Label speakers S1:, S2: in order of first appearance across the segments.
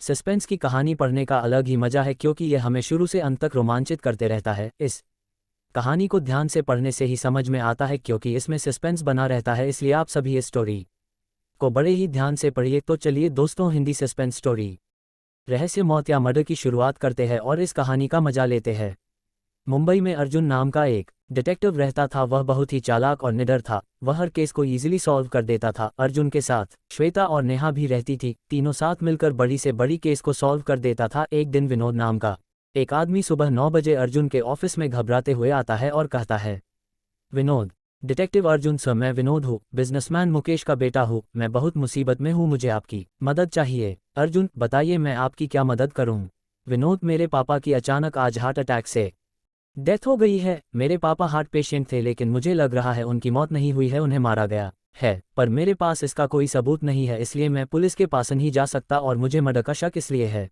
S1: Suspense की कहानी पढ़ने का अलग ही मजा है क्योंकि यह हमें शुरू से अंत तक रोमांचित करते रहता है। इस कहानी को ध्यान से पढ़ने से ही समझ में आता है क्योंकि इसमें सस्पेंस बना रहता है, इसलिए आप सभी इस स्टोरी को बड़े ही ध्यान से पढ़िए। तो चलिए दोस्तों, हिंदी सस्पेंस स्टोरी रहस्य मौत या मर्डर की शुरुआत करते हैं और इस कहानी का मजा लेते हैं। मुंबई में अर्जुन नाम का एक डिटेक्टिव रहता था। वह बहुत ही चालाक और निडर था। वह हर केस को इजीली सॉल्व कर देता था। अर्जुन के साथ श्वेता और नेहा भी रहती थी। तीनों साथ मिलकर बड़ी से बड़ी केस को सॉल्व कर देता था। एक दिन विनोद नाम का एक आदमी सुबह 9 बजे अर्जुन के ऑफिस में घबराते हुए आता है और कहता है, विनोद, डिटेक्टिव अर्जुन सर, मैं विनोद हूँ, बिजनेसमैन मुकेश का बेटा हूँ। मैं बहुत मुसीबत में हूँ, मुझे आपकी मदद चाहिए। अर्जुन, बताइए मैं आपकी क्या मदद करूँ। विनोद, मेरे पापा की अचानक आज हार्ट अटैक से डेथ हो गई है। मेरे पापा हार्ट पेशेंट थे, लेकिन मुझे लग रहा है उनकी मौत नहीं हुई है, उन्हें मारा गया है। पर मेरे पास इसका कोई सबूत नहीं है, इसलिए मैं पुलिस के पास नहीं जा सकता। और मुझे मर्डर का शक इसलिए है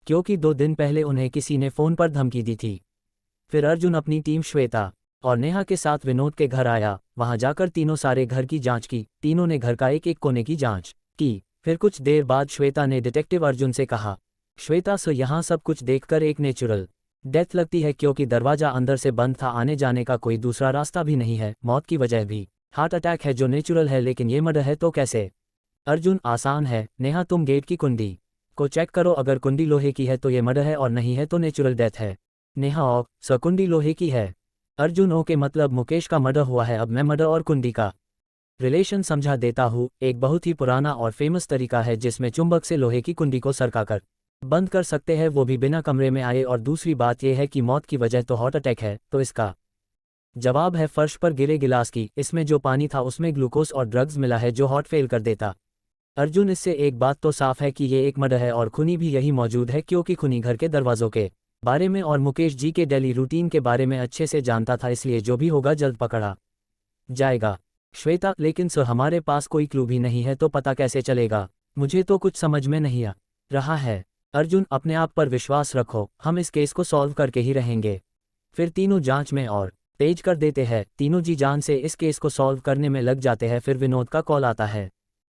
S1: क्योंकि 2 दिन पहले उन्हें किसी ने फ़ोन पर धमकी दी थी। फिर अर्जुन अपनी टीम श्वेता और नेहा के साथ विनोद के घर आया। वहां जाकर तीनों सारे घर की जांच की। तीनों ने घर का एक एक कोने की जांच की। फिर कुछ देर बाद श्वेता ने डिटेक्टिव अर्जुन से कहा, श्वेता सर, यहाँ सब कुछ देखकर एक नेचुरल डेथ लगती है क्योंकि दरवाजा अंदर से बंद था, आने जाने का कोई दूसरा रास्ता भी नहीं है। मौत की वजह भी हार्ट अटैक है जो नेचुरल है, लेकिन ये मर्डर है तो कैसे। अर्जुन, आसान है। नेहा, तुम गेट की कुंडी को चेक करो। अगर कुंडी लोहे की है तो ये मर्डर है और नहीं है तो नेचुरल डेथ है। नेहा, ओ सर, कुंडी लोहे की है। अर्जुन, ओके, मतलब मुकेश का मर्डर हुआ है। अब मैं मर्डर और कुंडी का रिलेशन समझा देता हूँ। एक बहुत ही पुराना और फेमस तरीका है जिसमें चुंबक से लोहे की कुंडी को सरकाकर बंद कर सकते हैं, वो भी बिना कमरे में आए। और दूसरी बात यह है कि मौत की वजह तो हार्ट अटैक है, तो इसका जवाब है फर्श पर गिरे गिलास की। इसमें जो पानी था उसमें ग्लूकोज और ड्रग्स मिला है जो हार्ट फेल कर देता। अर्जुन, इससे एक बात तो साफ है कि ये एक मर्डर है और खूनी भी यही मौजूद है क्योंकि खूनी घर के दरवाजों के बारे में और मुकेश जी के डेली रूटीन के बारे में अच्छे से जानता था, इसलिए जो भी होगा जल्द पकड़ा जाएगा। श्वेता, लेकिन सर, हमारे पास कोई क्लू भी नहीं है तो पता कैसे चलेगा। मुझे तो कुछ समझ में नहीं आ रहा है। अर्जुन, अपने आप पर विश्वास रखो, हम इस केस को सॉल्व करके ही रहेंगे। फिर तीनों जांच में और तेज कर देते हैं। तीनों जी जान से इस केस को सॉल्व करने में लग जाते हैं। फिर विनोद का कॉल आता है।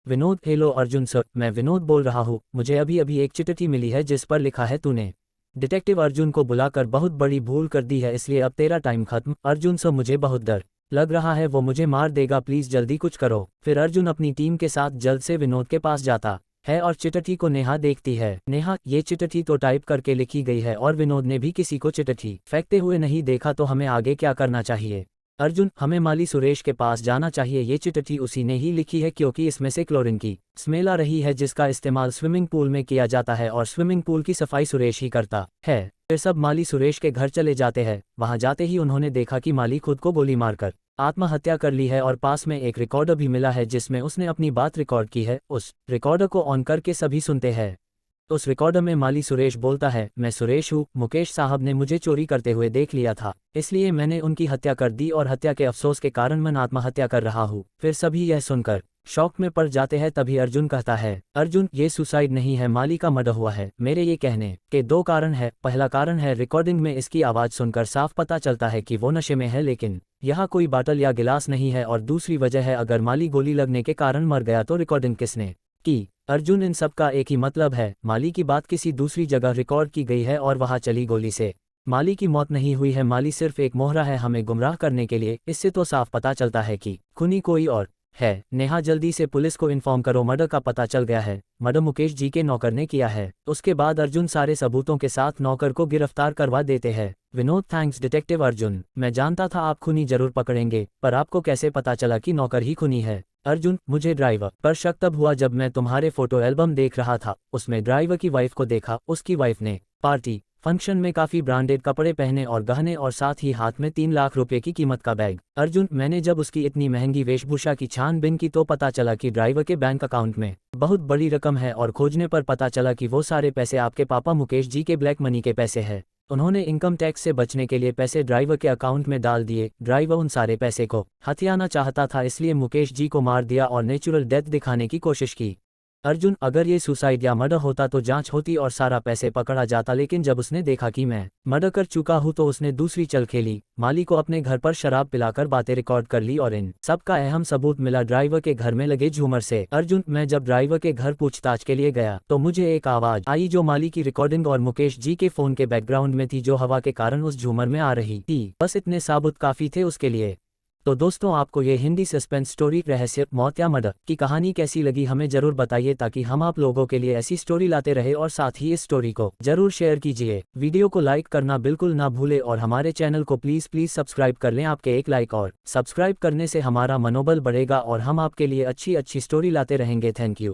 S1: विनोद, हेलो अर्जुन सर, मैं विनोद बोल रहा हूँ। मुझे अभी अभी एक चिट्ठी मिली है जिस पर लिखा है तूने डिटेक्टिव अर्जुन को बुलाकर बहुत बड़ी भूल कर दी है, इसलिए अब तेरा टाइम खत्म। अर्जुन सर, मुझे बहुत डर लग रहा है, वो मुझे मार देगा, प्लीज जल्दी कुछ करो। फिर अर्जुन अपनी टीम के साथ जल्द से विनोद के पास जाता है और चिट्ठी को नेहा देखती है। नेहा, ये चिट्ठी तो टाइप करके लिखी गई है और विनोद ने भी किसी को चिट्ठी फेंकते हुए नहीं देखा, तो हमें आगे क्या करना चाहिए। अर्जुन, हमें माली सुरेश के पास जाना चाहिए। ये चिट्ठी उसी ने ही लिखी है क्योंकि इसमें से क्लोरीन की स्मेल आ रही है जिसका इस्तेमाल स्विमिंग पूल में किया जाता है और स्विमिंग पूल की सफाई सुरेश ही करता है। फिर सब माली सुरेश के घर चले जाते हैं। वहां जाते ही उन्होंने देखा कि माली खुद को गोली मारकर आत्महत्या कर ली है और पास में एक रिकॉर्डर भी मिला है जिसमें उसने अपनी बात रिकॉर्ड की है। उस रिकॉर्डर को ऑन करके सभी सुनते हैं। उस रिकॉर्डर में माली सुरेश बोलता है, मैं सुरेश हूँ, मुकेश साहब ने मुझे चोरी करते हुए देख लिया था, इसलिए मैंने उनकी हत्या कर दी और हत्या के अफसोस के कारण मैं आत्महत्या कर रहा हूँ। फिर सभी यह सुनकर शॉक में पड़ जाते हैं। तभी अर्जुन कहता है, अर्जुन, ये सुसाइड नहीं है, माली का मर्डर हुआ है। मेरे ये कहने के 2 कारण है। पहला कारण है, रिकॉर्डिंग में इसकी आवाज़ सुनकर साफ पता चलता है कि वो नशे में है, लेकिन यहाँ कोई बाटल या गिलास नहीं है। और दूसरी वजह है, अगर माली गोली लगने के कारण मर गया तो रिकॉर्डिंग किसने की। अर्जुन, इन सब का एक ही मतलब है, माली की बात किसी दूसरी जगह रिकॉर्ड की गई है और वहां चली गोली से माली की मौत नहीं हुई है। माली सिर्फ एक मोहरा है हमें गुमराह करने के लिए। इससे तो साफ पता चलता है कि खूनी कोई और है। नेहा, जल्दी से पुलिस को इन्फॉर्म करो, मर्डर का पता चल गया है। मर्डर मुकेश जी के नौकर ने किया है। उसके बाद अर्जुन सारे सबूतों के साथ नौकर को गिरफ्तार करवा देते हैं। विनोद, थैंक्स डिटेक्टिव अर्जुन, मैं जानता था आप खूनी जरूर पकड़ेंगे, पर आपको कैसे पता चला कि नौकर ही खूनी है। अर्जुन, मुझे ड्राइवर पर शक तब हुआ जब मैं तुम्हारे फोटो एल्बम देख रहा था। उसमें ड्राइवर की वाइफ को देखा। उसकी वाइफ ने पार्टी फंक्शन में काफी ब्रांडेड कपड़े पहने और गहने और साथ ही हाथ में 3 लाख रुपए की कीमत का बैग। अर्जुन, मैंने जब उसकी इतनी महंगी वेशभूषा की छानबीन की तो पता चला कि ड्राइवर के बैंक अकाउंट में बहुत बड़ी रकम है और खोजने पर पता चला कि वो सारे पैसे आपके पापा मुकेश जी के ब्लैक मनी के पैसे हैं। उन्होंने इनकम टैक्स से बचने के लिए पैसे ड्राइवर के अकाउंट में डाल दिए। ड्राइवर उन सारे पैसे को हथियाना चाहता था, इसलिए मुकेश जी को मार दिया और नेचुरल डेथ दिखाने की कोशिश की। अर्जुन, अगर ये सुसाइड या मर्डर होता तो जांच होती और सारा पैसे पकड़ा जाता, लेकिन जब उसने देखा कि मैं मर्डर कर चुका हूं तो उसने दूसरी चल खेली। माली को अपने घर पर शराब पिलाकर बातें रिकॉर्ड कर ली और इन सब का अहम सबूत मिला ड्राइवर के घर में लगे झूमर से। अर्जुन, मैं जब ड्राइवर के घर पूछताछ के लिए गया तो मुझे एक आवाज आई जो माली की रिकॉर्डिंग और मुकेश जी के फोन के बैकग्राउंड में थी, जो हवा के कारण उस झूमर में आ रही थी। बस इतने सबूत काफी थे उसके लिए। तो दोस्तों, आपको ये हिंदी सस्पेंस स्टोरी रहस्य, मौत या मर्डर की कहानी कैसी लगी हमें जरूर बताइए, ताकि हम आप लोगों के लिए ऐसी स्टोरी लाते रहे। और साथ ही इस स्टोरी को जरूर शेयर कीजिए। वीडियो को लाइक करना बिल्कुल ना भूले और हमारे चैनल को प्लीज सब्सक्राइब कर लें। आपके एक लाइक और सब्सक्राइब करने से हमारा मनोबल बढ़ेगा और हम आपके लिए अच्छी स्टोरी लाते रहेंगे। Thank you.